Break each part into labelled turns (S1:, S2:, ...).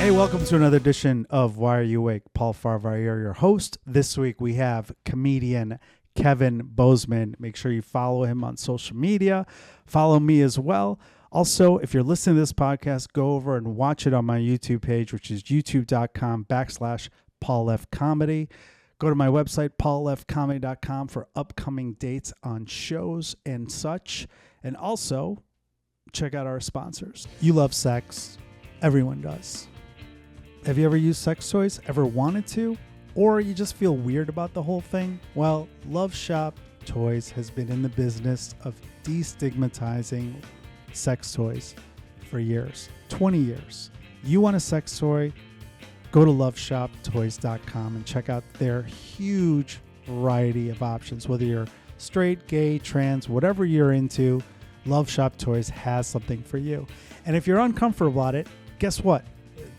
S1: Hey, welcome to another edition of Why Are You Awake? Paul Farahvar here, your host. This week we have comedian Kevin Bozeman. Make sure you follow him on social media. Follow me as well. Also, if you're listening to this podcast, go over and watch it on my YouTube page, which is youtube.com/paulfcomedy. Go to my website, paulfcomedy.com, for upcoming dates on shows and such. And also, check out our sponsors. You love sex. Everyone does. Have you ever used sex toys? Ever wanted to? Or you just feel weird about the whole thing? Well, Love Shop Toys has been in the business of destigmatizing sex toys for years, 20 years. You want a sex toy? Go to loveshoptoys.com and check out their huge variety of options. Whether you're straight, gay, trans, whatever you're into, Love Shop Toys has something for you. And if you're uncomfortable about it, guess what?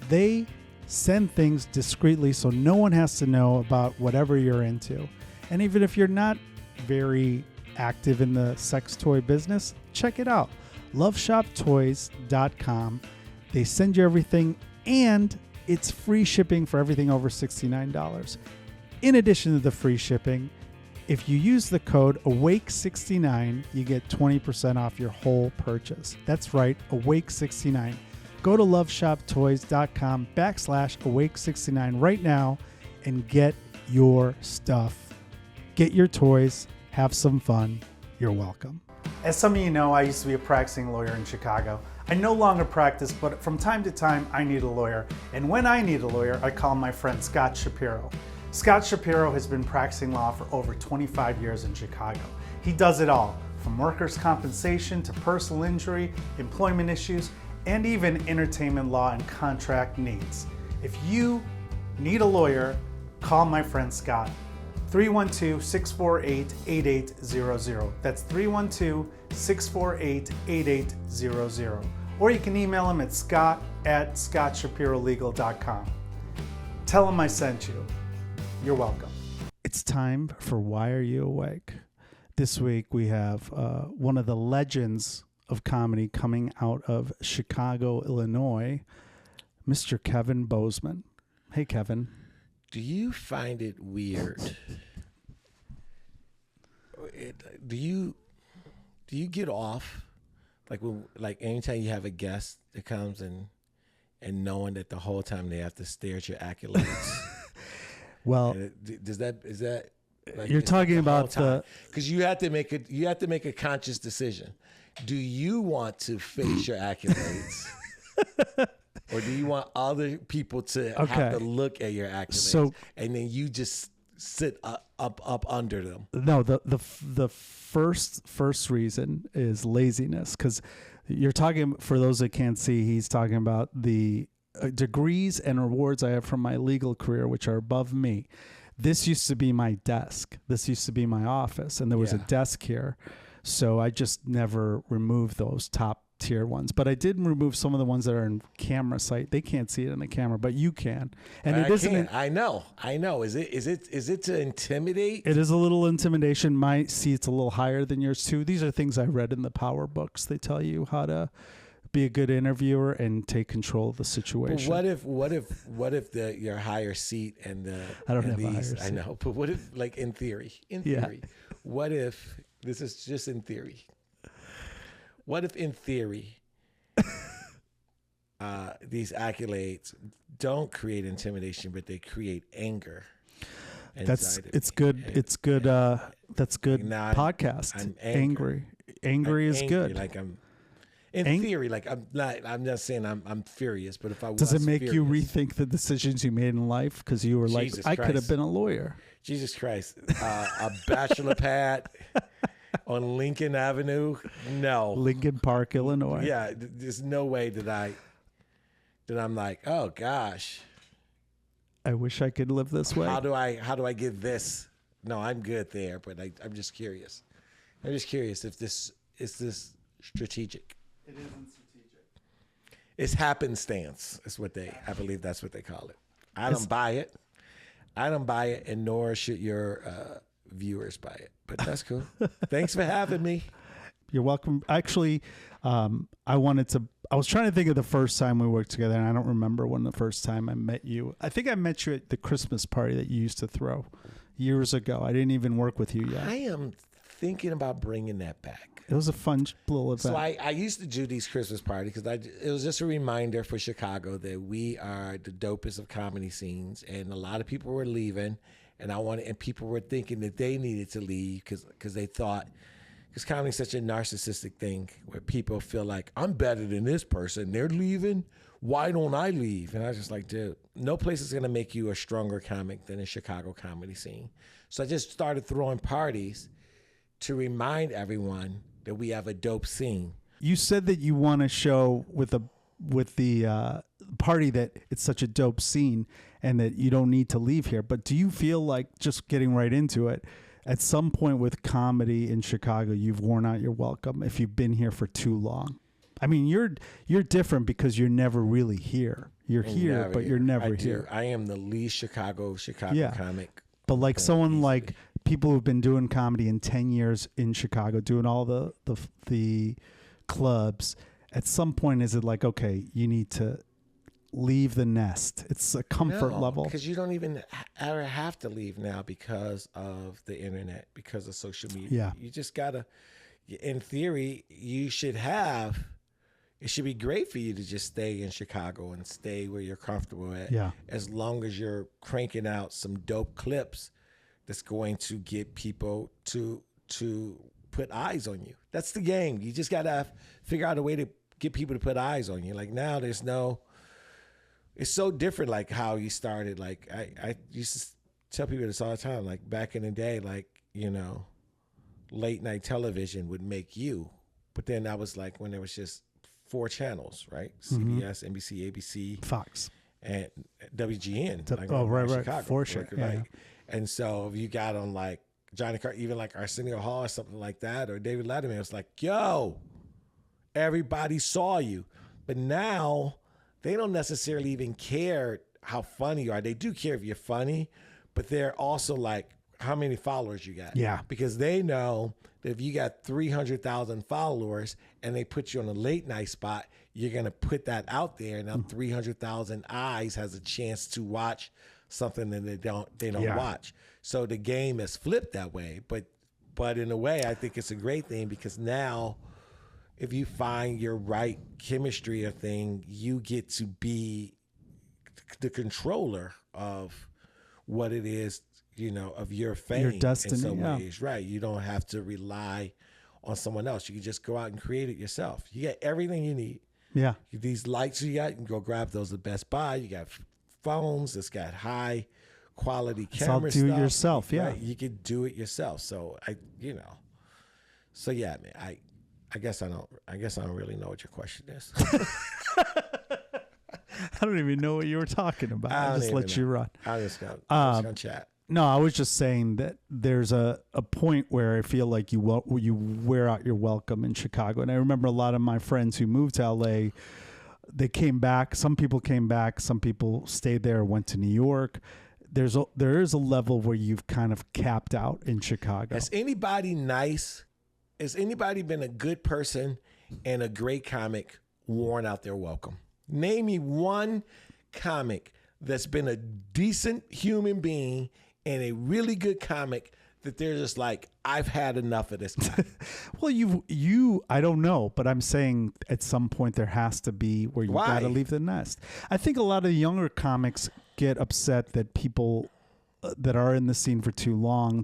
S1: They send things discreetly so no one has to know about whatever you're into. And even if you're not very active in the sex toy business, check it out. loveshoptoys.com. They send you everything, and it's free shipping for everything over $69. In addition to the free shipping, if you use the code AWAKE69, you get 20% off your whole purchase. That's right, AWAKE69. Go to loveshoptoys.com/awake69 right now and get your stuff. Get your toys. Have some fun. You're welcome. As some of you know, I used to be a practicing lawyer in Chicago. I no longer practice, but from time to time, I need a lawyer. And when I need a lawyer, I call my friend Scott Shapiro. Scott Shapiro has been practicing law for over 25 years in Chicago. He does it all, from workers' compensation to personal injury, employment issues, and even entertainment law and contract needs. If you need a lawyer, call my friend Scott. 312-648-8800. That's 312-648-8800. Or you can email him at scott@scottshapirolegal.com. Tell him I sent you. You're welcome. It's time for Why Are You Awake? This week we have one of the legends of comedy coming out of Chicago, Illinois, Mr. Kevin Bozeman. Hey, Kevin.
S2: Do you find it weird? Do you get off like anytime you have a guest that comes and knowing that the whole time they have to stare at your accolades?
S1: Well,
S2: is that like,
S1: you're talking about
S2: because you have to make a conscious decision. Do you want to face your accolades? Or do you want other people to have to look at your accolades, and then you just sit up under them?
S1: No, the first reason is laziness, because you're talking, for those that can't see, he's talking about the degrees and awards I have from my legal career, which are above me. This used to be my desk. This used to be my office, and there was a desk here. So I just never removed those top tier ones, but I did remove some of the ones that are in camera sight. They can't see it in the camera, but you can. And it isn't.
S2: I know. Is it to intimidate?
S1: It is a little intimidation. My seat's a little higher than yours too. These are things I read in the power books. They tell you how to be a good interviewer and take control of the situation.
S2: But what if your higher seat and the
S1: I don't have a higher seat.
S2: I know, but what if, like, in theory, what if, this is just in theory, what if in theory these accolades don't create intimidation, but they create anger?
S1: That's good. That's good podcast.
S2: I'm
S1: angry. Angry is good.
S2: Like I'm theory, like I'm not saying I'm furious, but if I was,
S1: does it make
S2: furious,
S1: you rethink the decisions you made in life because you were like, I could have been a lawyer?
S2: Jesus Christ, a bachelor pad on Lincoln Avenue? No,
S1: Lincoln Park, Illinois.
S2: Yeah, there's no way that I'm like, oh gosh,
S1: I wish I could live this way.
S2: How do I get this? No, I'm good there, but I'm just curious. I'm just curious if this is strategic.
S1: It isn't strategic.
S2: It's happenstance. I believe that's what they call it. I don't buy it. And nor should your viewers buy it. But that's cool. Thanks for having me.
S1: You're welcome. Actually, I wanted to I was trying to think of the first time we worked together, and I don't remember when the first time I met you. I think I met you at the Christmas party that you used to throw years ago. I didn't even work with you yet.
S2: I am thinking about bringing that back.
S1: It was a fun little event.
S2: So I used to do these Christmas parties because it was just a reminder for Chicago that we are the dopest of comedy scenes, and a lot of people were leaving, and people were thinking that they needed to leave because they thought. Because comedy is such a narcissistic thing where people feel like, I'm better than this person. They're leaving. Why don't I leave? And I was just like, dude, no place is going to make you a stronger comic than a Chicago comedy scene. So I just started throwing parties to remind everyone that we have a dope scene.
S1: You said that you want to show with the party that it's such a dope scene and that you don't need to leave here. But do you feel like, just getting right into it, at some point with comedy in Chicago, you've worn out your welcome if you've been here for too long? I mean, you're different because you're never really here. You're here, but you're never here.
S2: I am the least Chicago comic.
S1: But like someone like people who've been doing comedy in 10 years in Chicago, doing all the clubs, at some point is it like, okay, you need to leave the nest? It's a comfort level.
S2: Because you don't even ever have to leave now because of the internet, because of social media.
S1: Yeah.
S2: You just gotta, in theory, it should be great for you to just stay in Chicago and stay where you're comfortable at.
S1: Yeah.
S2: As long as you're cranking out some dope clips that's going to get people to put eyes on you. That's the game. You just gotta figure out a way to get people to put eyes on you. Like now it's so different, like how you started. Like I used to tell people this all the time. Like back in the day, like, you know, late night television would make you. But then that was like when there was just 4 channels, right? CBS, NBC, ABC,
S1: Fox,
S2: and WGN.
S1: Right,
S2: Chicago,
S1: for sure. Yeah.
S2: And so if you got on like Johnny Carson, even like Arsenio Hall or something like that, or David Letterman, it was like, yo, everybody saw you. But now they don't necessarily even care how funny you are. They do care if you're funny, but they're also like, how many followers you got?
S1: Yeah.
S2: Because they know that if you got 300,000 followers and they put you on a late night spot, you're going to put that out there. Now 300,000 eyes has a chance to watch something that they don't watch. So the game is flipped that way. But in a way, I think it's a great thing because now if you find your right chemistry or thing, you get to be the controller of what it is, you know, of your fame,
S1: your destiny,
S2: in some ways, right? You don't have to rely on someone else. You can just go out and create it yourself. You got everything you need.
S1: Yeah.
S2: These lights you got, you can go grab those at Best Buy. You got phones that's got high quality camera stuff.
S1: Do it yourself, yeah.
S2: Right? You can do it yourself. So yeah, man, I guess I don't really know what your question is.
S1: I don't even know what you were talking about. I just let you run.
S2: I'm just gonna chat.
S1: No, I was just saying that there's a point where I feel like you wear out your welcome in Chicago. And I remember a lot of my friends who moved to LA, they came back. Some people came back. Some people stayed there, went to New York. There is a level where you've kind of capped out in Chicago.
S2: Has anybody nice? Has anybody been a good person and a great comic worn out their welcome? Name me one comic that's been a decent human being and a really good comic that they're just like, I've had enough of this guy.
S1: Well, I don't know, but I'm saying at some point there has to be where you got to leave the nest. I think a lot of the younger comics get upset that people that are in the scene for too long,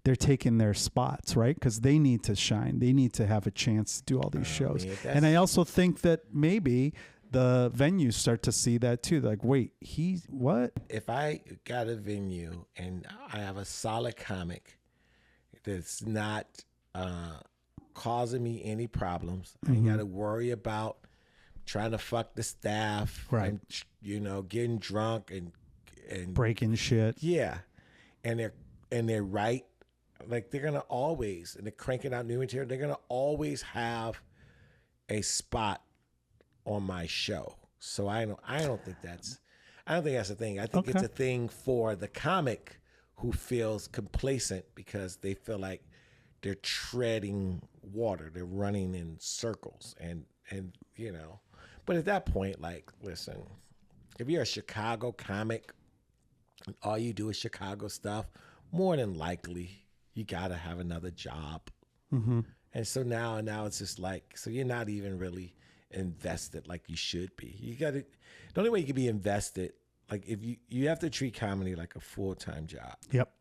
S1: they're taking their spots, right? Because they need to shine. They need to have a chance to do all these shows. Man, and I also think that maybe the venues start to see that too. Like, wait, he's what?
S2: If I got a venue and I have a solid comic that's not causing me any problems, I ain't got to worry about trying to fuck the staff,
S1: right?
S2: And getting drunk and
S1: breaking shit.
S2: Yeah, and they're right. Like they're gonna always, and they're cranking out new material. They're gonna always have a spot on my show. So I don't think that's a thing. I think it's a thing for the comic who feels complacent because they feel like they're treading water. They're running in circles and But at that point, like, listen, if you're a Chicago comic and all you do is Chicago stuff, more than likely you got to have another job.
S1: Mm-hmm.
S2: And so now it's just like, so you're not even really invested like you should be. You got to, the only way you can be invested, like if you have to treat comedy like a full-time job.
S1: Yep.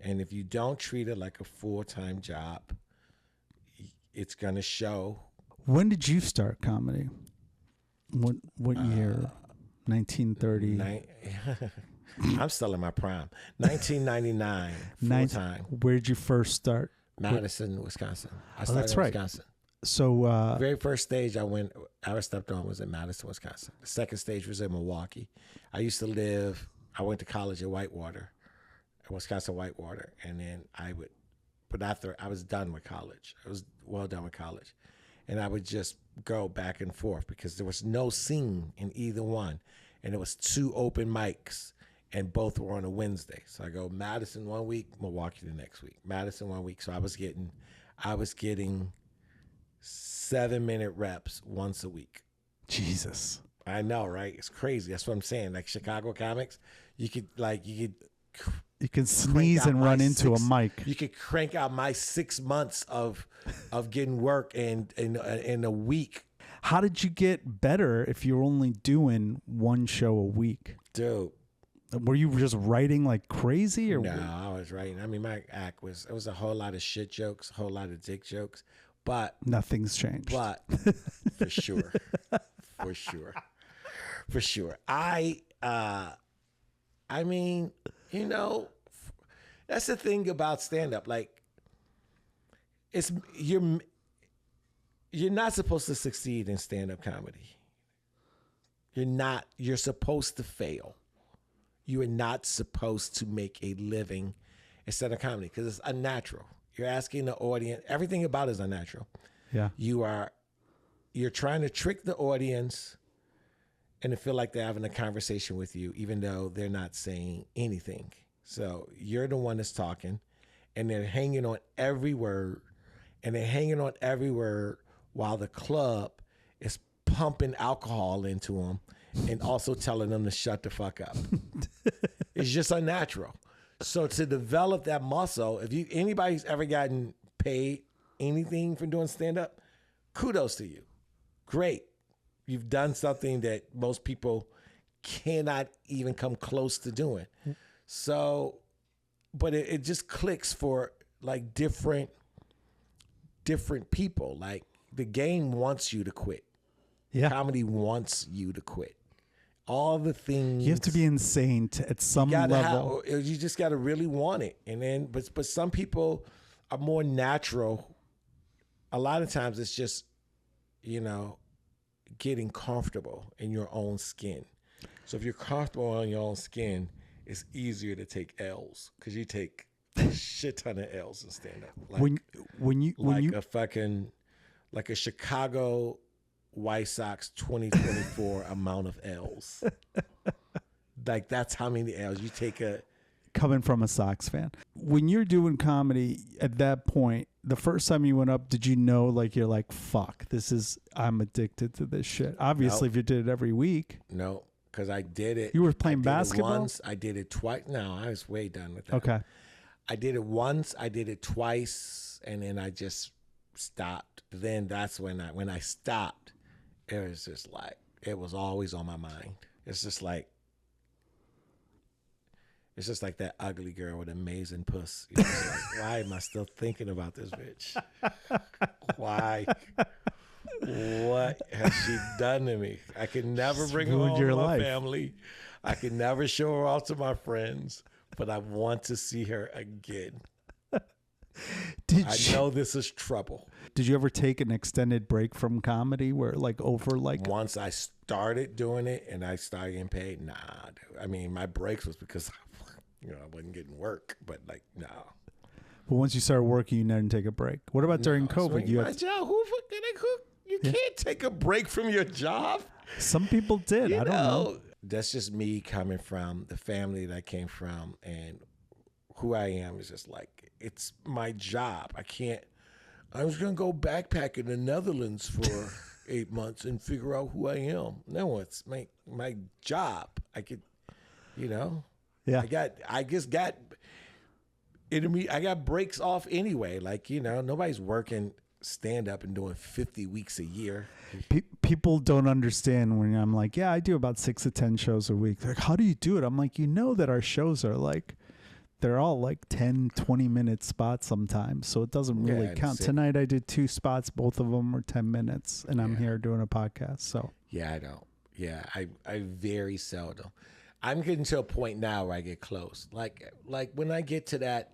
S2: And if you don't treat it like a full-time job, it's going to show.
S1: When did you start comedy? What year? 1930.
S2: I'm still in my prime. 1999, full-time.
S1: Where did you first start?
S2: Madison, Wisconsin. I started
S1: that's
S2: in
S1: right.
S2: Wisconsin.
S1: So
S2: very first stage I stepped on was in Madison, Wisconsin. The second stage was in Milwaukee. I went to college at Whitewater, at Wisconsin Whitewater, and then but after I was done with college, I was well done with college, and I would just go back and forth because there was no scene in either one, and there was 2 open mics, and both were on a Wednesday. So I go Madison one week, Milwaukee the next week. Madison one week. So I was getting 7-minute reps once a week.
S1: Jesus.
S2: I know, right? It's crazy. That's what I'm saying. Like Chicago comics, you could
S1: sneeze and run into a mic.
S2: You could crank out my 6 months of getting work in a week.
S1: How did you get better if you're only doing one show a week?
S2: Dude.
S1: Were you just writing like crazy? Or
S2: no, I was writing. I mean, my act was a whole lot of shit jokes, a whole lot of dick jokes, but
S1: nothing's changed.
S2: But for sure. I mean, you know, that's the thing about stand-up. Like, you're not supposed to succeed in stand-up comedy. You're not. You're supposed to fail. You are not supposed to make a living in stand-up comedy because it's unnatural. You're asking the audience. Everything about it is unnatural.
S1: Yeah.
S2: You're trying to trick the audience and to feel like they're having a conversation with you, even though they're not saying anything. So you're the one that's talking, and they're hanging on every word, while the club is pumping alcohol into them and also telling them to shut the fuck up. It's just unnatural. So to develop that muscle, if anybody's ever gotten paid anything for doing stand-up, kudos to you. Great. You've done something that most people cannot even come close to doing. So, but it just clicks for like different people. Like the game wants you to quit.
S1: Yeah.
S2: Comedy wants you to quit. All the things
S1: you have to be insane at some level.
S2: You just got to really want it, and then but some people are more natural. A lot of times it's just, you know, getting comfortable in your own skin. So if you're comfortable in your own skin, it's easier to take L's because you take a shit ton of L's in stand up. Like, like a Chicago White Sox 2024 amount of L's. Like that's how many L's you take.
S1: Coming from a Sox fan, when you're doing comedy at that point, the first time you went up, did you know, like, you're like, fuck, I'm addicted to this shit? Obviously, if you did it every week.
S2: No, because I did it.
S1: You were playing basketball?
S2: Once, I did it twice. No, I was way done with that.
S1: Okay.
S2: I did it once, I did it twice, and then I just stopped. Then that's when I stopped, it was just like, it was always on my mind. It's just like that ugly girl with amazing puss. Like, why am I still thinking about this bitch? Why? What has she done to me? I could never bring her home to my family. I could never show her out to my friends, but I want to see her again. I know this is trouble.
S1: Did you ever take an extended break from comedy where
S2: once I started doing it and I started getting paid? Nah, dude. I mean, my breaks was because I wasn't getting work, but like, no.
S1: But once you started working, you didn't take a break. What about during COVID?
S2: You can't take a break from your job.
S1: Some people did. I don't know.
S2: That's just me coming from the family that I came from, and who I am is just like, it's my job. I was going to go backpack in the Netherlands for 8 months and figure out who I am. No, it's my job. I could,
S1: Yeah.
S2: I got breaks off anyway. Like, nobody's working stand up and doing 50 weeks a year.
S1: People don't understand when I'm like, yeah, I do about 6 to 10 shows a week. They're like, how do you do it? I'm like, that our shows are like, they're all like 10, 20-minute spots sometimes. So it doesn't really count. Tonight I did 2 spots. Both of them were 10 minutes and I'm here doing a podcast. So
S2: yeah, I don't. Yeah, I very seldom. I'm getting to a point now where I get close. Like when I get to that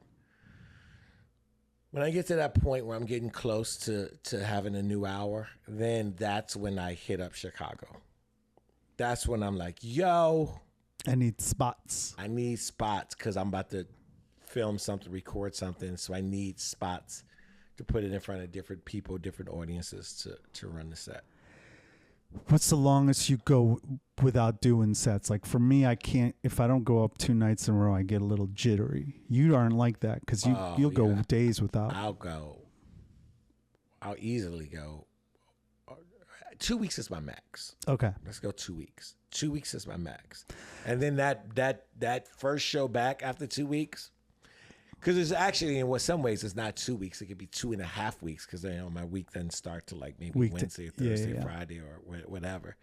S2: point where I'm getting close to having a new hour, then that's when I hit up Chicago. That's when I'm like, yo,
S1: I need spots
S2: because I'm about to film something, record something. So I need spots to put it in front of different people, different audiences to run the set.
S1: What's the longest you go without doing sets? Like for me, I can't, if I don't go up 2 nights in a row, I get a little jittery. You aren't like that because you'll go days without.
S2: I'll easily go. 2 weeks is my max.
S1: Okay.
S2: Let's go 2 weeks. 2 weeks is my max. And then that first show back after 2 weeks, because it's actually, in some ways, it's not 2 weeks. It could be 2.5 weeks because my week then start to like maybe Wednesday, Thursday, Friday, or whatever.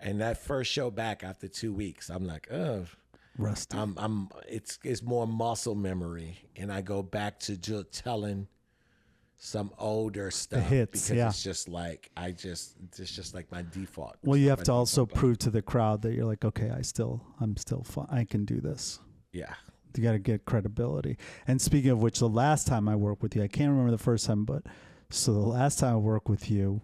S2: And that first show back after 2 weeks, I'm like, oh,
S1: rusty.
S2: It's more muscle memory, and I go back to just telling some older stuff.
S1: The hits,
S2: because it's just like it's just like my default.
S1: Well, you have to also prove to the crowd that you're like, okay, I'm still fun. I can do this.
S2: Yeah.
S1: You got to get credibility. And speaking of which, the last time I worked with you, I can't remember the first time, but so the last time I worked with you,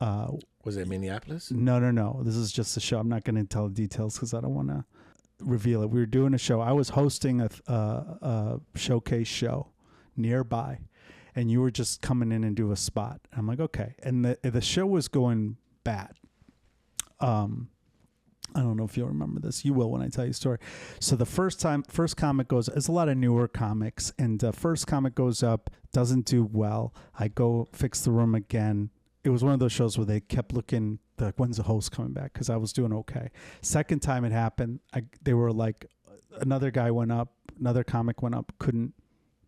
S2: was it Minneapolis?
S1: No. This is just a show. I'm not going to tell the details because I don't want to reveal it. We were doing a show. I was hosting a showcase show nearby, and you were just coming in and do a spot. I'm like, okay. And the show was going bad. I don't know if you'll remember this. You will when I tell you a story. So the first comic goes, it's a lot of newer comics, and the first comic goes up, doesn't do well. I go fix the room again. It was one of those shows where they kept looking, like, when's the host coming back? Because I was doing okay. Second time it happened, they were like, another guy went up, another comic went up,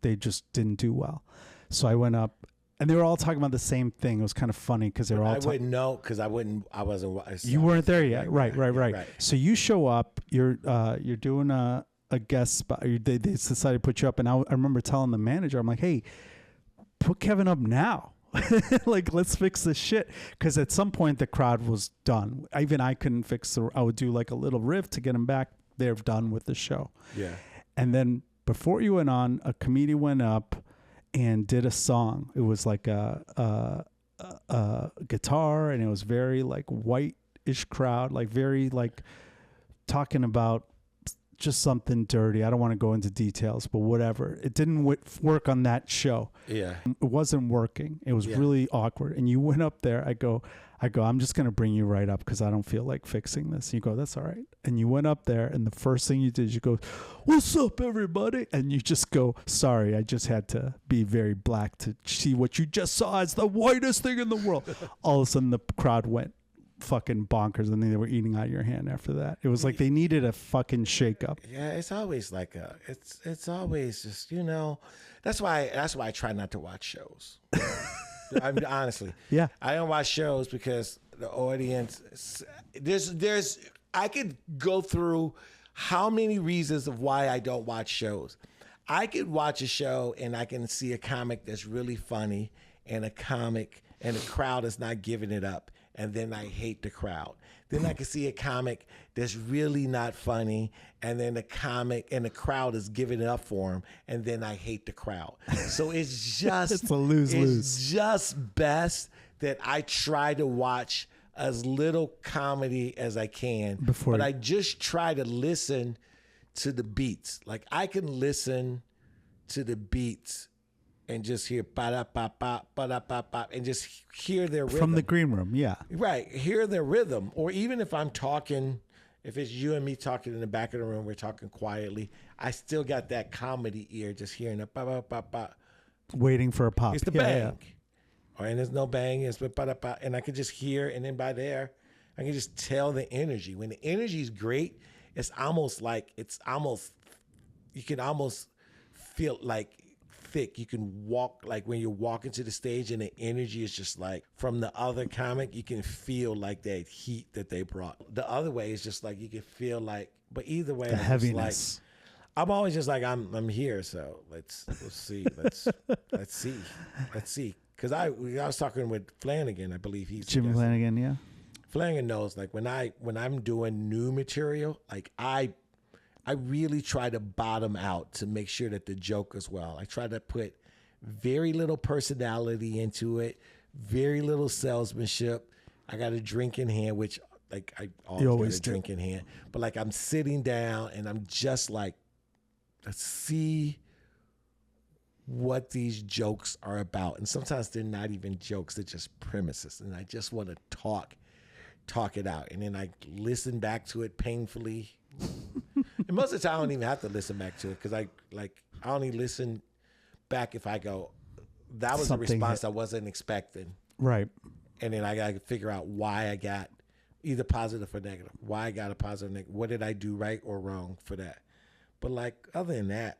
S1: they just didn't do well. So I went up. And they were all talking about the same thing. It was kind of funny because they were all.
S2: I wouldn't know because I wasn't.
S1: You weren't there yet, right. So you show up. You're doing a guest spot. They decided to put you up, and I remember telling the manager, I'm like, hey, put Kevin up now. Like, let's fix this shit. Because at some point the crowd was done. Even I couldn't fix I would do like a little riff to get them back. They're done with the show.
S2: Yeah.
S1: And then before you went on, a comedian went up and did a song. It was like a guitar, and it was very like white-ish crowd, like very like talking about just something dirty. I don't want to go into details, but whatever. It didn't work on that show.
S2: Yeah.
S1: It wasn't working. It was really awkward. And you went up there. I go, I'm just going to bring you right up because I don't feel like fixing this. You go, that's all right. And you went up there, and the first thing you did is you go, what's up, everybody? And you just go, sorry, I just had to be very black to see what you just saw as the whitest thing in the world. All of a sudden, the crowd went fucking bonkers, and they were eating out of your hand after that. It was like they needed a fucking shakeup.
S2: Yeah, it's always like it's always just, that's why I try not to watch shows. I mean, honestly,
S1: yeah,
S2: I don't watch shows because the audience. I could go through how many reasons of why I don't watch shows. I could watch a show and I can see a comic that's really funny, and a crowd is not giving it up, and then I hate the crowd. Then I can see a comic that's really not funny, and then the crowd is giving it up for him, and then I hate the crowd. So it's just
S1: it's a lose-lose.
S2: It's just best that I try to watch as little comedy as I can, but I just try to listen to the beats. Like, I can listen to the beats and just hear ba-da-ba-ba, ba-da-ba-ba, and just hear their rhythm.
S1: From the green room, yeah.
S2: Right, hear their rhythm. Or even if I'm talking, if it's you and me talking in the back of the room, we're talking quietly, I still got that comedy ear, just hearing the ba-ba-ba-ba.
S1: Waiting for a pop.
S2: It's the bang. and there's no bang, and I could just hear, and then by there, I can just tell the energy. When the energy is great, it's almost you can almost feel like thick. You can walk, like when you're walking to the stage and the energy is just like from the other comic, you can feel like that heat that they brought. The other way is just like you can feel like, but either way,
S1: the heaviness.
S2: I'm always just like I'm here, so we'll see. Let's see. Because I was talking with Flanagan, I believe he's
S1: Jimmy Flanagan, yeah.
S2: Flanagan knows, like when I'm doing new material, like I really try to bottom out to make sure that the joke is well. I try to put very little personality into it, very little salesmanship. I got a drink in hand, which like I always got a drink in hand. But like I'm sitting down and I'm just like, let's see what these jokes are about. And sometimes they're not even jokes, they're just premises. And I just want to talk it out. And then I listen back to it painfully. And most of the time I don't even have to listen back to it because I only listen back if I go, that was something, a response I wasn't expecting.
S1: Right.
S2: And then I got to figure out why I got either positive or negative. Why I got a positive or negative. What did I do right or wrong for that? But like other than that.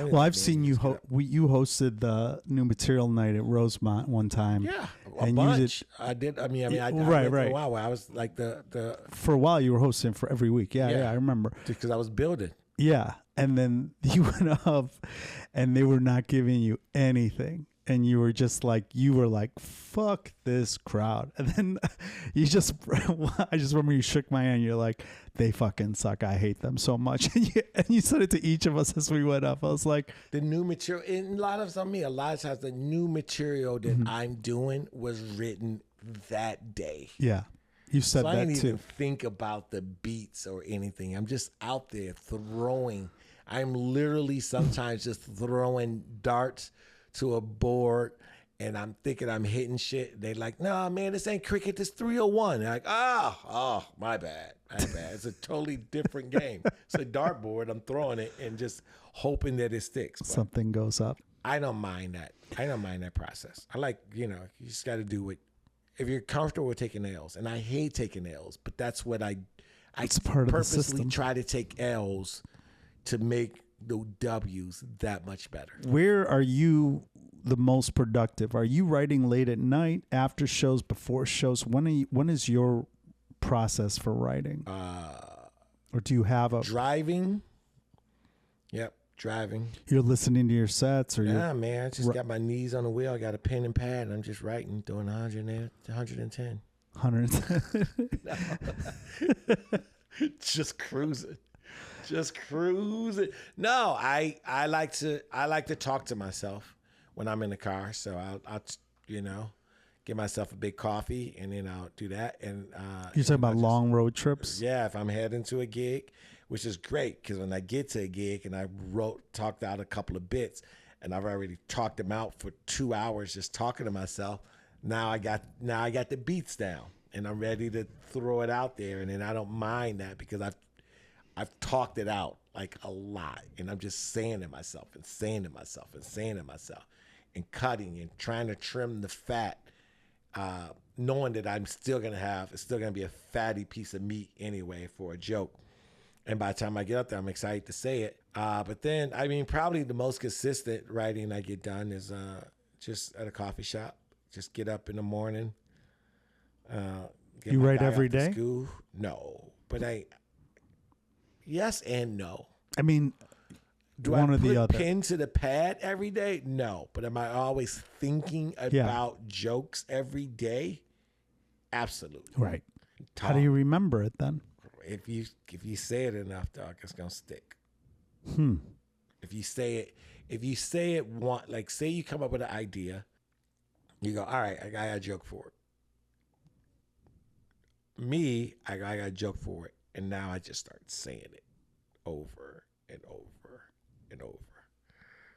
S1: Well, I've seen you you hosted the new material night at Rosemont one time.
S2: Yeah, a bunch. I did. I mean, I
S1: right.
S2: For a while where I was like the.
S1: For a while, you were hosting for every week. Yeah, I remember.
S2: Because I was building.
S1: Yeah, and then you went up, and they were not giving you anything, and you were like, fuck this crowd. And then I just remember you shook my hand. You're like, they fucking suck. I hate them so much. And you said it to each of us as we went up. I was like,
S2: the new material, and a lot of times the new material that I'm doing was written that day.
S1: Yeah. You said
S2: so
S1: that too.
S2: I didn't even think about the beats or anything. I'm just out there throwing. I'm literally sometimes just throwing darts to a board, and I'm thinking I'm hitting shit. They like, nah, man, this ain't cricket. This 301. They're like, oh, my bad. It's a totally different game. It's a dartboard. I'm throwing it and just hoping that it sticks. But
S1: something goes up.
S2: I don't mind that. I don't mind that process. I like, you just got to do it. If you're comfortable with taking L's, and I hate taking L's, but that's what I purposely try to take L's to make the W's that much better.
S1: Where are you the most productive? Are you writing late at night, after shows, before shows? When is your process for writing? Or do you have a
S2: driving? Yep, driving.
S1: You're listening to your sets, or
S2: man, I just got my knees on the wheel. I got a pen and pad, and I'm just writing, doing 110.
S1: 110.
S2: Just cruising. No, I like to talk to myself when I'm in the car. So I'll get myself a big coffee, and then I'll do that. And
S1: you're talking about long road trips?
S2: Yeah, if I'm heading to a gig, which is great because when I get to a gig and I talked out a couple of bits, and I've already talked them out for 2 hours just talking to myself. Now I got the beats down, and I'm ready to throw it out there, and then I don't mind that because I've talked it out like a lot, and I'm just saying to myself and saying to myself and saying to myself and cutting and trying to trim the fat, knowing that it's still going to be a fatty piece of meat anyway for a joke. And by the time I get up there, I'm excited to say it. But then, I mean, probably the most consistent writing I get done is just at a coffee shop. Just get up in the morning.
S1: You write every day?
S2: School. No, but yes and no.
S1: I mean,
S2: do
S1: one
S2: I
S1: or the
S2: put
S1: other.
S2: pen to the pad every day? No. But am I always thinking about jokes every day? Absolutely.
S1: Right. How do you remember it then?
S2: If you say it enough, dog, it's gonna stick. If you say it like say you come up with an idea, you go, all right, I got a joke for it. Me, I got a joke for it. And now I just start saying it over and over and over.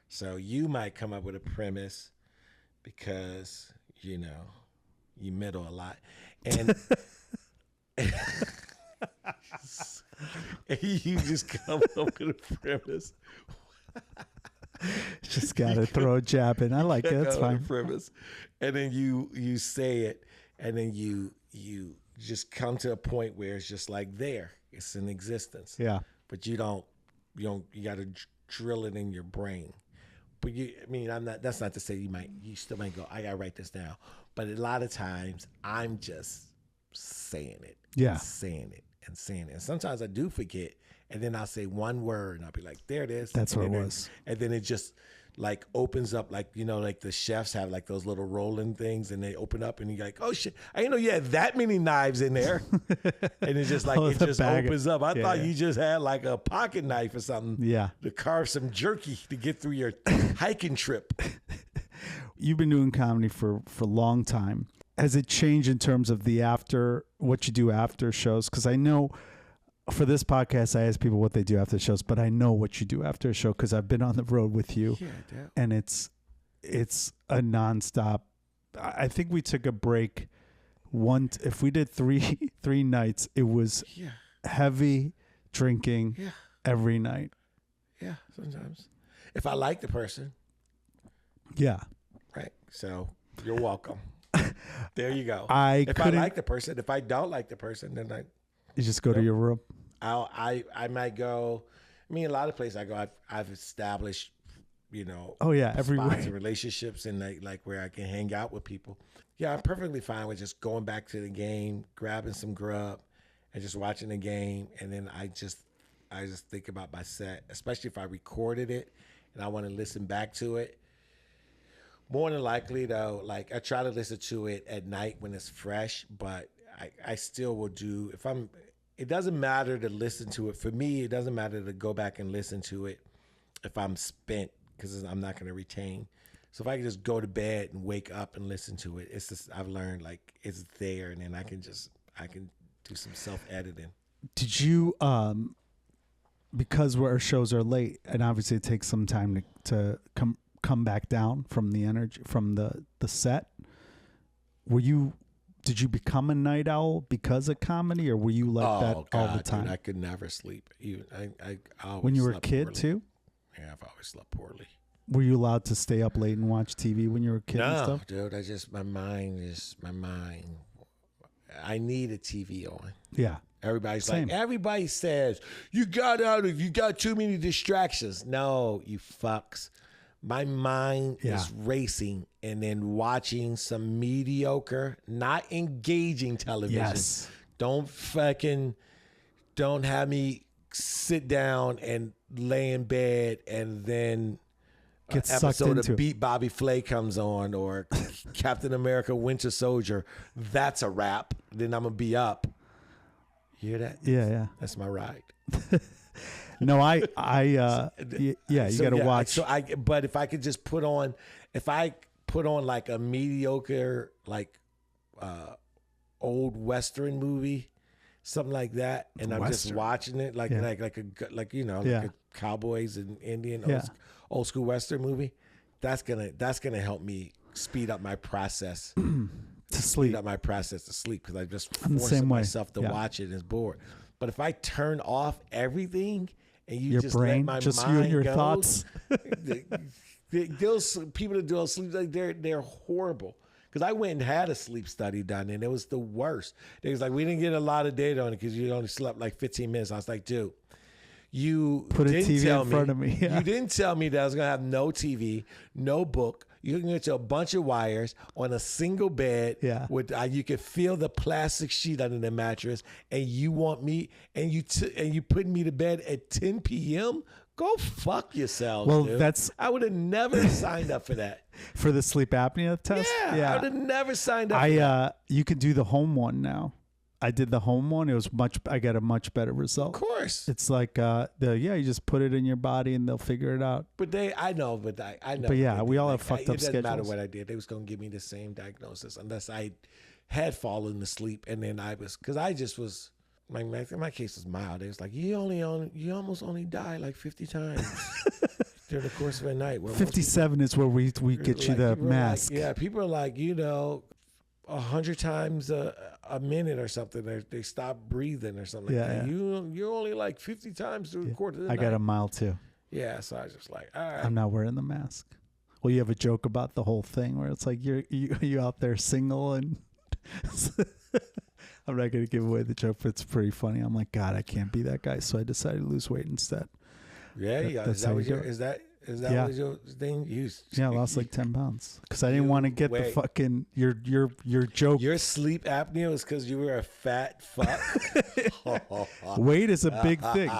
S2: So you might come up with a premise because, you middle a lot. And you just come up with a premise.
S1: Just got to throw a jab in. I like it. That's fine.
S2: Premise. And then you say it, and then you just come to a point where it's just like there. It's in existence.
S1: Yeah.
S2: But you got to drill it in your brain. But that's not to say you still might go, I got to write this down. But a lot of times I'm just saying it.
S1: Yeah.
S2: And saying it and saying it. And sometimes I do forget. And then I'll say one word and I'll be like, there it is.
S1: That's what it was.
S2: And then it just like opens up, like, like the chefs have like those little rolling things and they open up and you're like, oh shit, I didn't know you had that many knives in there. And it's just like, it just opens up. I thought you just had like a pocket knife or something to carve some jerky to get through your hiking trip.
S1: You've been doing comedy for a long time. Has it changed in terms of what you do after shows? Because I know for this podcast, I ask people what they do after shows, but I know what you do after a show because I've been on the road with you, and it's a nonstop. I think we took a break if we did three nights, it was heavy drinking every night. Yeah, sometimes.
S2: If I like the person.
S1: Yeah.
S2: Right. So you're welcome. There you go.
S1: If
S2: I like the person, if I don't like the person, then
S1: you just go to your room.
S2: I might go. I mean, a lot of places I go, I've established,
S1: everywhere,
S2: spots and relationships, and like where I can hang out with people. Yeah, I'm perfectly fine with just going back to the game, grabbing some grub, and just watching the game, and then I just think about my set, especially if I recorded it and I want to listen back to it. More than likely, though, like I try to listen to it at night when it's fresh, but I still will do, it doesn't matter to listen to it. For me, it doesn't matter to go back and listen to it if I'm spent, because I'm not going to retain. So if I can just go to bed and wake up and listen to it, it's just, I've learned like it's there, and then I can do some self-editing. Did
S1: you, because our shows are late, and obviously it takes some time to come back down from the energy, from the set, did you become a night owl because of comedy, or were you like that all the time?
S2: Dude, I could never sleep. Even I always
S1: when you were a kid
S2: poorly.
S1: too?
S2: Yeah, I've always slept poorly.
S1: Were you allowed to stay up late and watch TV when you were a kid and stuff?
S2: No, dude. My mind. I need a TV on.
S1: Yeah.
S2: Everybody says, you got too many distractions. No, you fucks. My mind is racing, and then watching some mediocre, not engaging television. Yes. Don't have me sit down and lay in bed and then
S1: get sucked into
S2: episode of Beat Bobby Flay comes on, or Captain America Winter Soldier. That's a wrap. Then I'm going to be up. You hear that?
S1: Yeah.
S2: That's my ride.
S1: No, you got to watch.
S2: But if I could just put on like a mediocre, like old Western movie, something like that, and I'm just watching it like a cowboys and Indian old school Western movie, that's gonna help me speed up my process
S1: to sleep.
S2: Speed up my process to sleep, because I just force myself to watch it and it's bored. But if I turn off everything and you
S1: your
S2: just
S1: brain,
S2: let my
S1: just
S2: mind
S1: you and your
S2: go,
S1: thoughts.
S2: Those people that do sleep, like they're horrible. Because I went and had a sleep study done, and it was the worst. They was like, we didn't get a lot of data on it because you only slept like 15 minutes. I was like, dude, you
S1: put a
S2: didn't
S1: TV
S2: tell
S1: in front of me. Yeah.
S2: You didn't tell me that I was gonna have no TV, no book. You can get to a bunch of wires on a single bed.
S1: Yeah.
S2: With you could feel the plastic sheet under the mattress, and you want me, and you put me to bed at 10 p.m. Go fuck yourselves.
S1: Well,
S2: dude. I would have never signed up for that.
S1: For the sleep apnea test?
S2: Yeah. I would have never signed up for that.
S1: You can do the home one now. I did the home one. I got a much better result.
S2: Of course.
S1: It's like you just put it in your body and they'll figure it out.
S2: I know.
S1: But yeah, we all have fucked up schedules.
S2: It doesn't matter what I did. They was going to give me the same diagnosis unless I had fallen asleep, and then because I just was, my case was mild. It was like, you almost only die like 50 times during the course of a night.
S1: 57 is where we get you the mask.
S2: People are like, 100 times a minute or something. They stop breathing or something like that. You're only like 50 times through the course of the night.
S1: I got a mile too.
S2: Yeah, so I was just like, all right.
S1: I'm not wearing the mask. Well, you have a joke about the whole thing where it's like you out there single and I'm not going to give away the joke, but it's pretty funny. I'm like, God, I can't be that guy. So I decided to lose weight instead.
S2: Yeah, is that what your thing?
S1: I lost like 10 pounds because I didn't want to get the fucking your joke.
S2: Your sleep apnea was because you were a fat fuck.
S1: Weight is a big thing.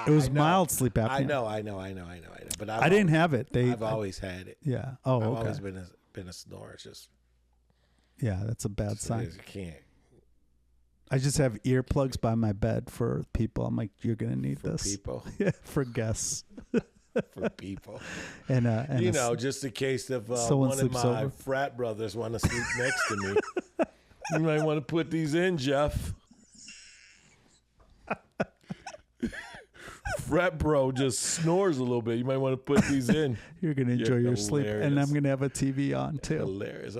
S1: It was mild sleep apnea.
S2: I know. But
S1: I didn't have it.
S2: I've always had it.
S1: Yeah. Oh,
S2: I've
S1: okay.
S2: always been a snorer. It's just
S1: that's a bad sign.
S2: You can't.
S1: I just have earplugs by my bed for people. I'm like, you're gonna need
S2: for
S1: this.
S2: People.
S1: Yeah, for guests.
S2: For people.
S1: And
S2: just in case if
S1: someone
S2: one of my
S1: over.
S2: frat brothers want to sleep next to me, you might want to put these in, Jeff. Frat bro just snores a little bit. You might want to put these in.
S1: You're gonna enjoy your sleep, and I'm gonna have a TV on too.
S2: Hilarious.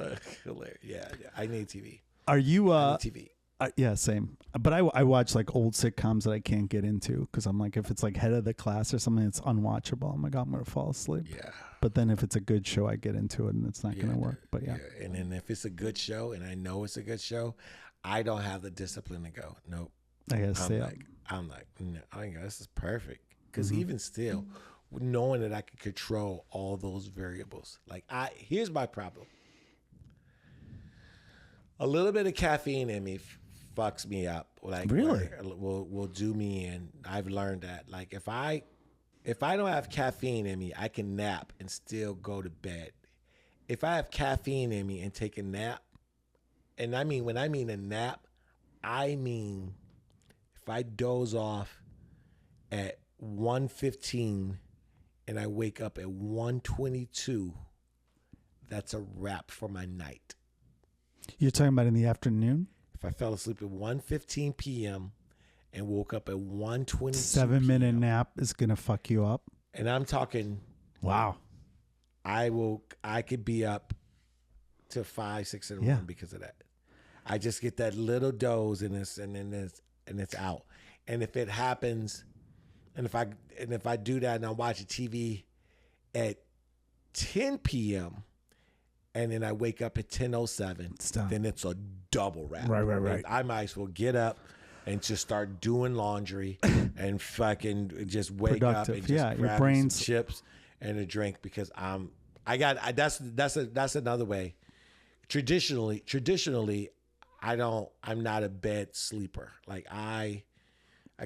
S2: Yeah. I need TV.
S1: Are you?
S2: I need TV.
S1: Yeah, same. But I watch like old sitcoms that I can't get into because I'm like, if it's like Head of the Class or something that's unwatchable, I'm like, I'm gonna fall asleep.
S2: Yeah.
S1: But then if it's a good show, I get into it and it's not gonna work. But yeah.
S2: And then if it's a good show and I know it's a good show, I don't have the discipline to go. Nope.
S1: I gotta stay up.
S2: I'm like, no, this is perfect. Because even still, knowing that I can control all those variables, here's my problem. A little bit of caffeine in me fucks me up.
S1: Really?
S2: Will do me in. I've learned that. Like if I don't have caffeine in me, I can nap and still go to bed. If I have caffeine in me and take a nap, and when I mean a nap, I mean if I doze off at 1:15 and I wake up at 1:22, that's a wrap for my night.
S1: You're talking about in the afternoon?
S2: If I fell asleep at 1:15 p.m. and woke up at 1:22
S1: 7-minute nap is going to fuck you up.
S2: And I'm talking,
S1: wow.
S2: I could be up to 5, 6 in the morning because of that. I just get that little doze and it's out. And if it happens, and if I do that and I'm watching TV at 10 p.m. and then I wake up at 10:07, then it's a double wrap.
S1: Right.
S2: I might as well get up and just start doing laundry and fucking just wake up and just grab some chips and a drink because that's another way. Traditionally, I'm not a bed sleeper. Like I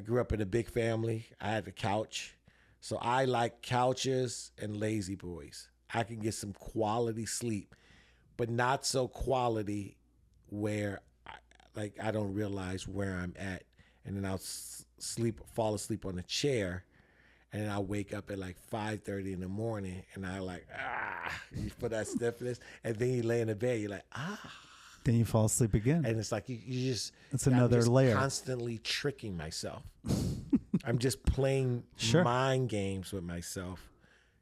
S2: grew up in a big family. I had a couch. So I like couches and lazy boys. I can get some quality sleep, but not so quality where I don't realize where I'm at. And then I'll fall asleep on a chair, and then I'll wake up at like 5:30 in the morning, and I you feel that stiffness, and then you lay in the bed, you're like,
S1: Then you fall asleep again.
S2: And it's like you just...
S1: It's another layer.
S2: Constantly tricking myself. I'm just playing mind games with myself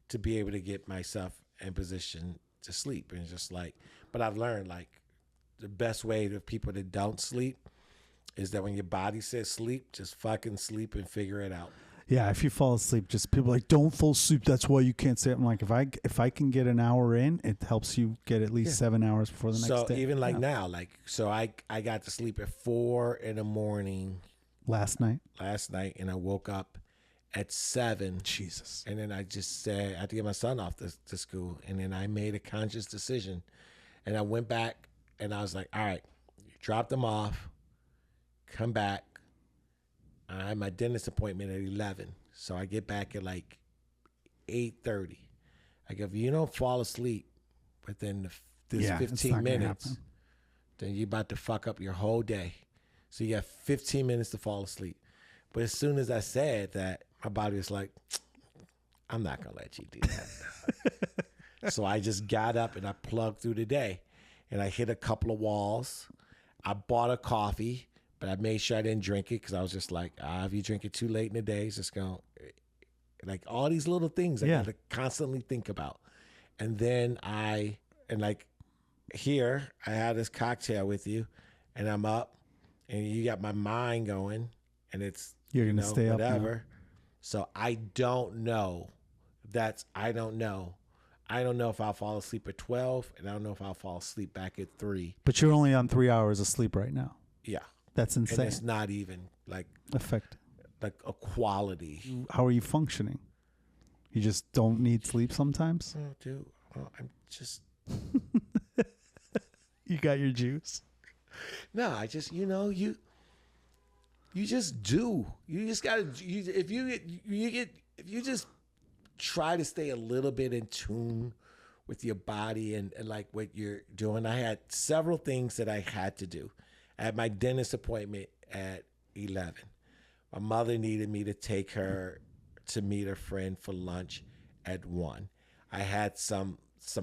S2: to be able to get myself in position to sleep. And it's just like... But I've learned, the best way to people that don't sleep is that when your body says sleep, just fucking sleep and figure it out.
S1: Yeah, if you fall asleep, just people are like, don't fall asleep. That's why you can't say it. I'm like, if I can get an hour in, it helps you get at least 7 hours before the next day.
S2: So even now, I got to sleep at 4 in the morning.
S1: Last night,
S2: and I woke up at 7.
S1: Jesus.
S2: And then I just said, I had to get my son off to school. And then I made a conscious decision. And I went back and I was like, all right, drop them off, come back. I had my dentist appointment at 11. So I get back at 8:30. I go, if you don't fall asleep within this 15 minutes, then you're about to fuck up your whole day. So you got 15 minutes to fall asleep. But as soon as I said that, my body was like, I'm not going to let you do that. So I just got up and I plugged through the day. And I hit a couple of walls. I bought a coffee. But I made sure I didn't drink it because I was just like, if you drink it too late in the day, it's just going to, all these little things I got to constantly think about. And then here, I had this cocktail with you, and I'm up, and you got my mind going, and it's,
S1: you're going to stay
S2: whatever.
S1: up now.
S2: So I don't know I don't know. I don't know if I'll fall asleep at 12, and I don't know if I'll fall asleep back at 3.
S1: But you're only on 3 hours of sleep right now.
S2: Yeah.
S1: That's insane.
S2: And it's not even like a quality.
S1: How are you functioning? You just don't need sleep sometimes?
S2: Oh, dude. Oh, I'm just...
S1: You got your juice?
S2: No, I just, you just do. You just got to, if you just try to stay a little bit in tune with your body and like what you're doing. I had several things that I had to do. I had my dentist appointment at 11. My mother needed me to take her to meet a friend for lunch at 1. I had some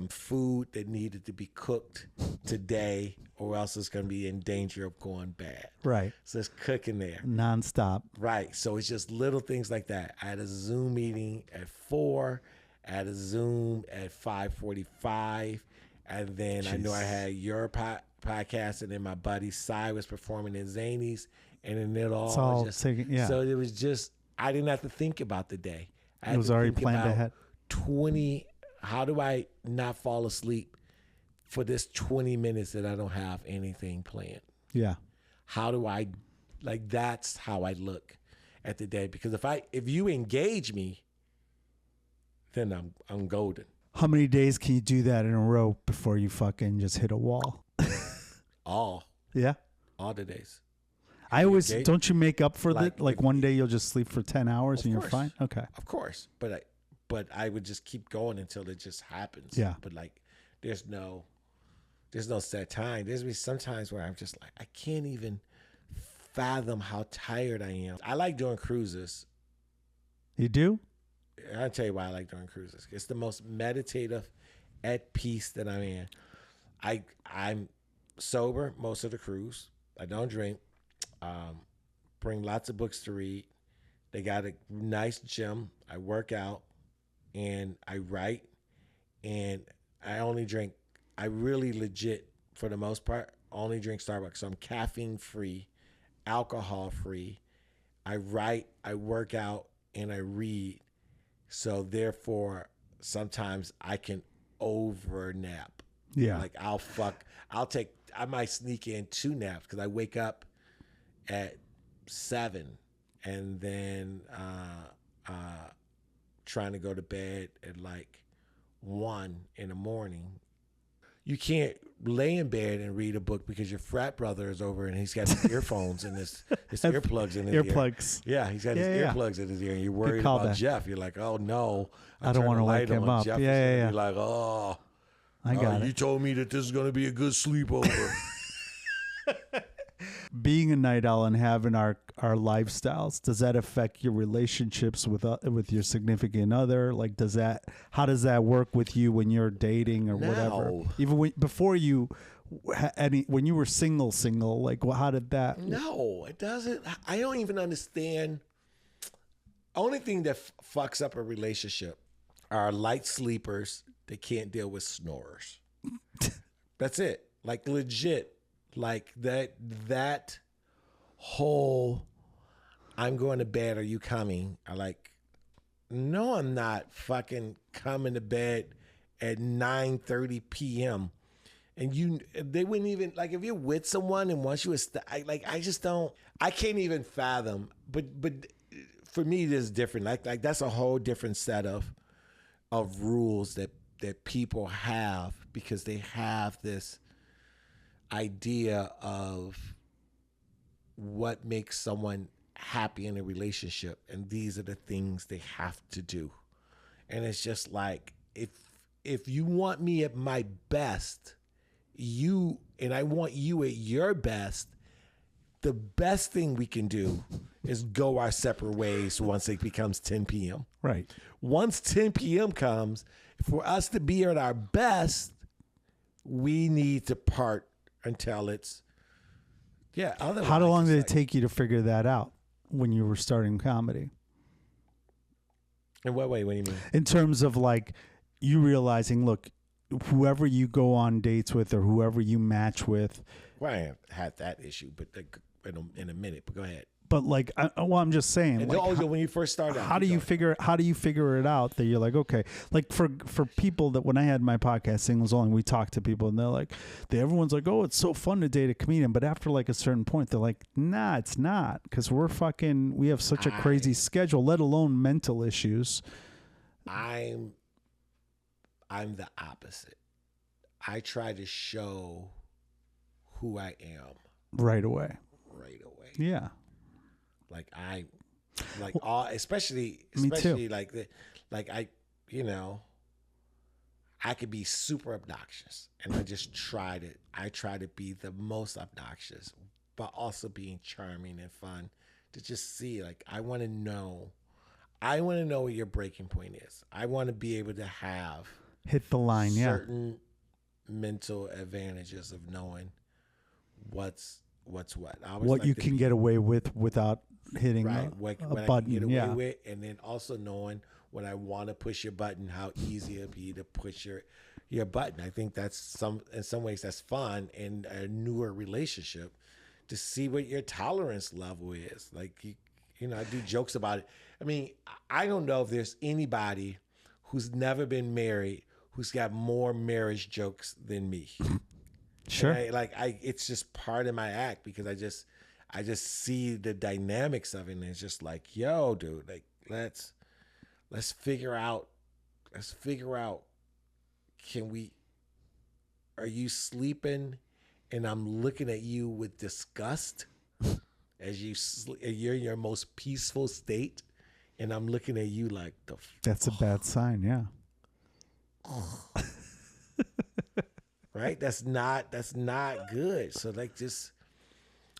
S2: food that needed to be cooked today, or else it's going to be in danger of going bad. Right. So it's cooking there.
S1: Nonstop.
S2: Right. So it's just little things like that. I had a Zoom meeting at 4. I had a Zoom at 5:45. And then Jeez. I know I had your podcast, and then my buddy Cy was performing in Zany's. And then it all just... So it was just... I didn't have to think about the day.
S1: It was already planned ahead.
S2: 20... How do I not fall asleep for this 20 minutes that I don't have anything planned?
S1: Yeah.
S2: How do I, like, that's how I look at the day. Because if you engage me, then I'm golden.
S1: How many days can you do that in a row before you fucking just hit a wall?
S2: All.
S1: Yeah?
S2: All the days.
S1: Don't you make up for it? Like one day you'll just sleep for 10 hours and you're fine? Okay.
S2: Of course. But I would just keep going until it just happens.
S1: Yeah.
S2: But like, there's no set time. There's been some times where I'm just like, I can't even fathom how tired I am. I like doing cruises.
S1: You do?
S2: I'll tell you why I like doing cruises. It's the most meditative, at peace that I'm in. I'm sober most of the cruise. I don't drink. Bring lots of books to read. They got a nice gym. I work out. And I write, and I only drink, I really legit, for the most part, only drink Starbucks. So I'm caffeine free, alcohol free. I write, I work out, and I read. So therefore, sometimes I can over nap.
S1: Yeah.
S2: Like I might sneak in 2 naps because I wake up at 7 and then, trying to go to bed at like 1 in the morning. You can't lay in bed and read a book because your frat brother is over and he's got his earphones and his earplugs in his
S1: earplugs.
S2: ear. Yeah, he's got his earplugs in his ear, and you're worried about Jeff. You're like, oh no,
S1: I don't want to wake him up.
S2: Jeff
S1: Yeah.
S2: You're like, oh,
S1: I got it.
S2: You told me that this is going to be a good sleepover.
S1: Being a night owl and having our lifestyles, does that affect your relationships with your significant other? Like, how does that work with you when you're dating or whatever? Even before you when you were single, like, how did that?
S2: No, it doesn't. I don't even understand. Only thing that fucks up a relationship are light sleepers that can't deal with snorers. That's it. Like, legit. Like that whole, I'm going to bed, are you coming? I like, no, I'm not fucking coming to bed at 9:30 p.m. And they wouldn't even, like, if you're with someone and once you I can't even fathom. But for me, it is different. Like that's a whole different set of rules that people have, because they have this idea of what makes someone happy in a relationship, and these are the things they have to do. And it's just like, if you want me at my best, and I want you at your best, the best thing we can do is go our separate ways once it becomes 10 p.m.
S1: Right.
S2: Once 10 p.m. comes, for us to be at our best, we need to part until it's, otherwise.
S1: How long did it take you to figure that out when you were starting comedy?
S2: In what way? What do you mean?
S1: In terms of, like, you realizing, look, whoever you go on dates with or whoever you match with.
S2: Well, I had that issue, but in a minute, but go ahead.
S1: But like, I'm just saying.
S2: And
S1: like,
S2: when you first started,
S1: how do you figure it out that you're like, okay, like for people that when I had my podcast Singles Only, we talked to people and they're like, everyone's like, oh, it's so fun to date a comedian, but after like a certain point, they're like, nah, it's not, because we have such a crazy schedule, let alone mental issues.
S2: I'm the opposite. I try to show who I am
S1: right away. Yeah.
S2: Especially I could be super obnoxious, and I try to be the most obnoxious, but also being charming and fun to just see, like, I want to know what your breaking point is. I want to be able to
S1: hit the line,
S2: certain mental advantages of knowing what's what.
S1: What you can get away with without hitting a button. I can get away
S2: with, and then also knowing when I want to push your button, how easy it'd be to push your button. I think that's in some ways that's fun in a newer relationship, to see what your tolerance level is. Like, I do jokes about it. I mean, I don't know if there's anybody who's never been married who's got more marriage jokes than me.
S1: Sure.
S2: It's just part of my act, because I just see the dynamics of it, and it's just like, yo, dude, like, let's figure out, are you sleeping and I'm looking at you with disgust as you're in your most peaceful state, and I'm looking at you like
S1: that's a bad sign. Yeah.
S2: Right? That's not good. So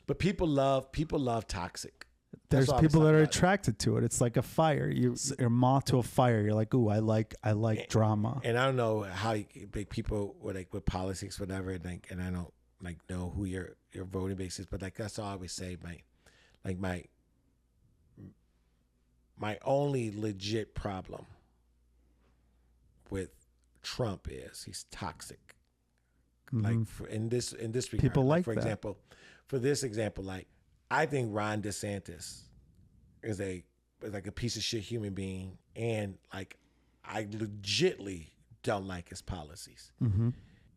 S2: but people love toxic.
S1: There's people that are attracted to it. It's like a fire. You're moth to a fire. You're like, ooh, I like drama.
S2: And I don't know how big people with politics, whatever. And I don't know who your voting base is, but that's all I always say. My only legit problem with Trump is he's toxic.
S1: Mm-hmm.
S2: In this regard,
S1: people like
S2: for
S1: that.
S2: example, I think Ron DeSantis is a piece of shit human being, and I legitly don't like his policies.
S1: Mm-hmm.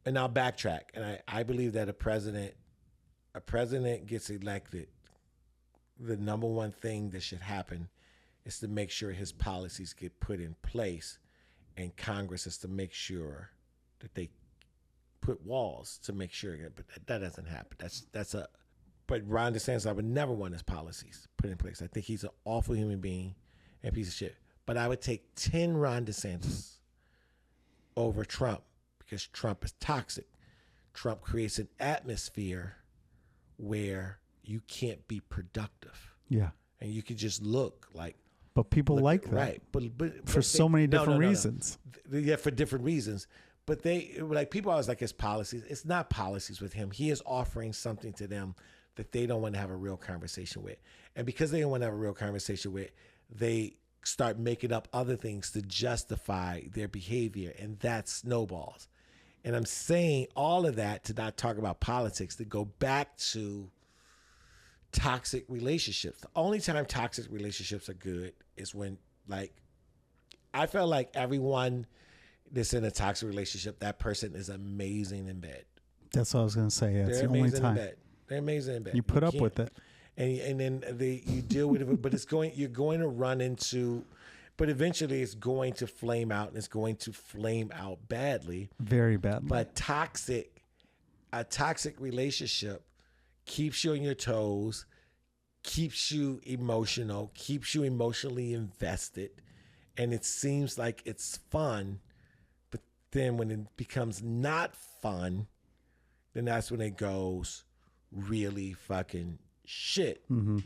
S2: And I'll backtrack, and I believe that a president gets elected, the number one thing that should happen is to make sure his policies get put in place, and Congress is to make sure that they put walls to make sure, but that doesn't happen. But Ron DeSantis, I would never want his policies put in place. I think he's an awful human being and a piece of shit. But I would take 10 Ron DeSantis over Trump, because Trump is toxic. Trump creates an atmosphere where you can't be productive.
S1: Yeah.
S2: And you can just look.
S1: But people like that.
S2: Right. But
S1: for so many different reasons.
S2: Yeah, for different reasons. But people always like his policies. It's not policies with him. He is offering something to them that they don't want to have a real conversation with. And because they don't want to have a real conversation with, they start making up other things to justify their behavior, and that snowballs. And I'm saying all of that to not talk about politics, to go back to toxic relationships. The only time toxic relationships are good is when, I felt like everyone that's in a toxic relationship, that person is amazing in bed.
S1: That's what I was going to say. Yeah, it's the only time.
S2: They're amazing in bed.
S1: You put up with it.
S2: And then you deal with it, but you're going to run into, but eventually it's going to flame out, and it's going to flame out badly.
S1: Very badly.
S2: But a toxic relationship keeps you on your toes, keeps you emotional, keeps you emotionally invested, and it seems like it's fun. But then when it becomes not fun, then that's when it goes really fucking shit.
S1: Mm-hmm.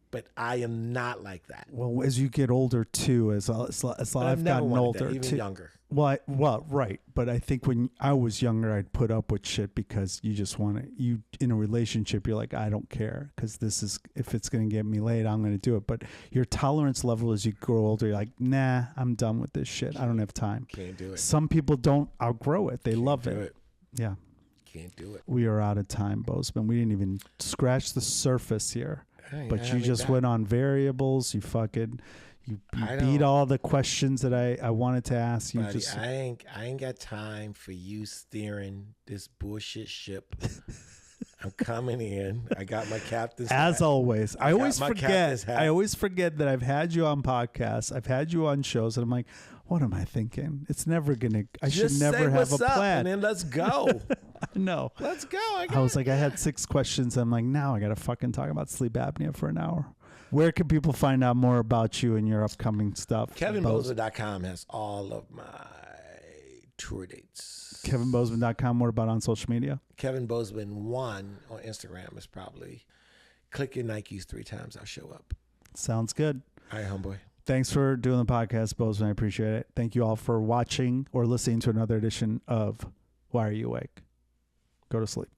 S2: But I am not like that.
S1: Well, as you get older too, as I've gotten older,
S2: that, even younger.
S1: Well, right. But I think when I was younger, I'd put up with shit because you just want to. You in a relationship, you're like, I don't care, because this is, if it's going to get me laid, I'm going to do it. But your tolerance level as you grow older, you're like, nah, I'm done with this shit. I don't have time.
S2: Can't do it.
S1: Some people don't outgrow it. They love it. Yeah.
S2: Can't do it.
S1: We are out of time, Bozeman. We didn't even scratch the surface here. But you just went on variables. You beat all the questions that I wanted to ask you.
S2: Buddy, I ain't got time for you steering this bullshit ship. I'm coming in. I got my captain's hat.
S1: As always. I always forget that I've had you on podcasts. I've had you on shows, and I'm like, what am I thinking? It's never gonna. I should never have a plan.
S2: And then let's go.
S1: No,
S2: let's go.
S1: I was like, I had 6 questions. I'm like, now I gotta fucking talk about sleep apnea for an hour. Where can people find out more about you and your upcoming stuff?
S2: KevinBozeman.com has all of my tour dates.
S1: KevinBozeman.com. What about on social media?
S2: Kevin Bozeman 1 on Instagram is probably click your Nikes 3 times. I'll show up.
S1: Sounds good.
S2: All right, homeboy.
S1: Thanks for doing the podcast, Bozeman. I appreciate it. Thank you all for watching or listening to another edition of Why Are You Awake? Go to sleep.